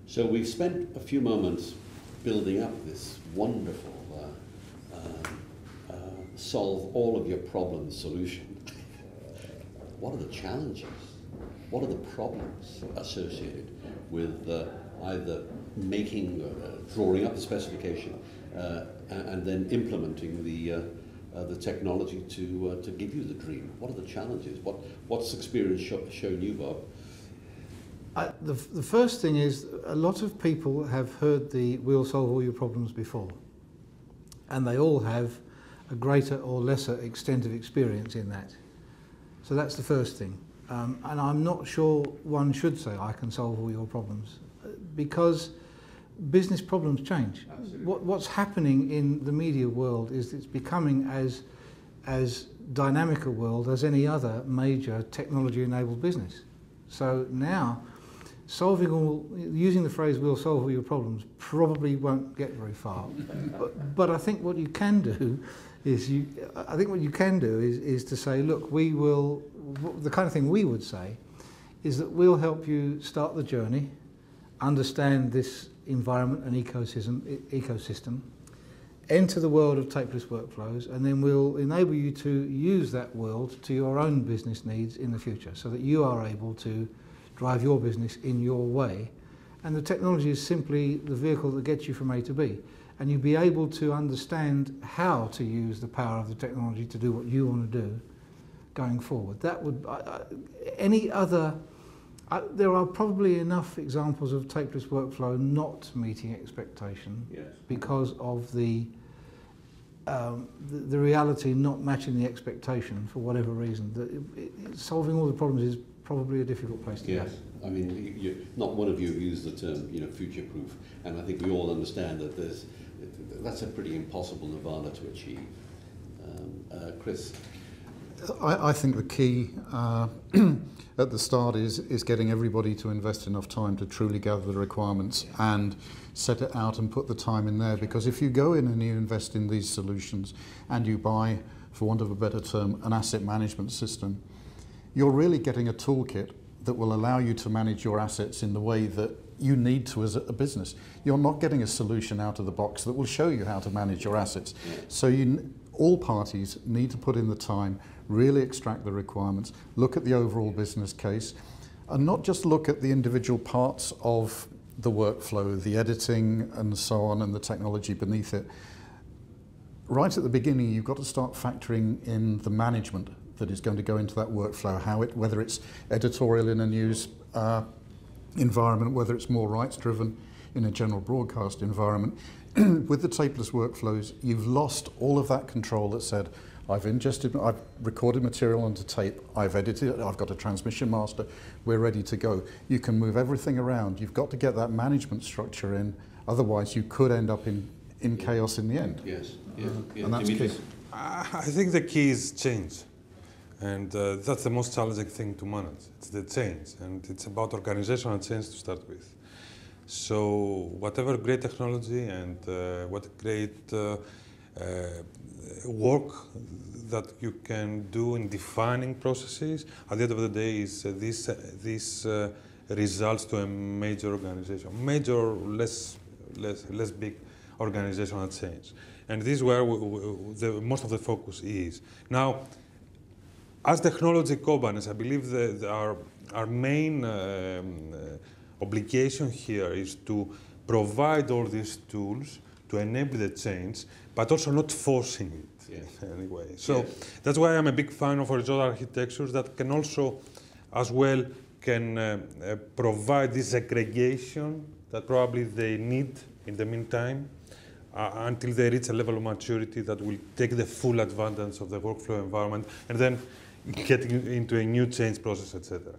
So we've spent a few moments building up this wonderful solve all of your problems solution. What are the challenges? What are the problems associated with either making, drawing up the specification and then implementing the technology to give you the dream? What are the challenges? What's experience shown you, Bob? The first thing is a lot of people have heard the "we'll solve all your problems" before, and they all have a greater or lesser extent of experience in that. So that's the first thing. And I'm not sure one should say, "I can solve all your problems," because business problems change. What's happening in the media world is it's becoming as dynamic a world as any other major technology-enabled business. So now, using the phrase "we'll solve all your problems" probably won't get very far. But I think what you can do is to say, look, the kind of thing we would say is that we'll help you start the journey, understand this environment and ecosystem, enter the world of tapeless workflows, and then we'll enable you to use that world to your own business needs in the future, so that you are able to drive your business in your way. And the technology is simply the vehicle that gets you from A to B. And you'll be able to understand how to use the power of the technology to do what you want to do going forward. That would, there are probably enough examples of tapeless workflow not meeting expectation, yes, because of the reality not matching the expectation for whatever reason. Solving all the problems is probably a difficult place to yes. Go. I mean, not one of you used the term, future-proof, and I think we all understand that that's a pretty impossible nirvana to achieve. Chris? I think the key at the start is getting everybody to invest enough time to truly gather the requirements and set it out and put the time in there. Because if you go in and you invest in these solutions and you buy, for want of a better term, an asset management system, you're really getting a toolkit that will allow you to manage your assets in the way that you need to as a business. You're not getting a solution out of the box that will show you how to manage your assets. So all parties need to put in the time, really extract the requirements, look at the overall business case, and not just look at the individual parts of the workflow, the editing and so on, and the technology beneath it. Right at the beginning, you've got to start factoring in the management that is going to go into that workflow, whether it's editorial in a news environment, whether it's more rights-driven in a general broadcast environment. With the tapeless workflows, you've lost all of that control that said, I've recorded material onto tape, I've edited it, I've got a transmission master, we're ready to go. You can move everything around. You've got to get that management structure in, otherwise you could end up in chaos in the end. Yes, and that's key. I think the key is change. And that's the most challenging thing to manage. It's the change, and it's about organizational change to start with. So whatever great technology and what great work that you can do in defining processes, at the end of the day is this results to a major organization, major, less big organizational change. And this is where most of the focus is. Now, as technology companies, I believe that our main obligation here is to provide all these tools to enable the change, but also not forcing it anyway. So that's why I'm a big fan of horizontal architectures that can also, as well, can provide this aggregation that probably they need in the meantime until they reach a level of maturity that will take the full advantage of the workflow environment, and then getting into a new change process, etc.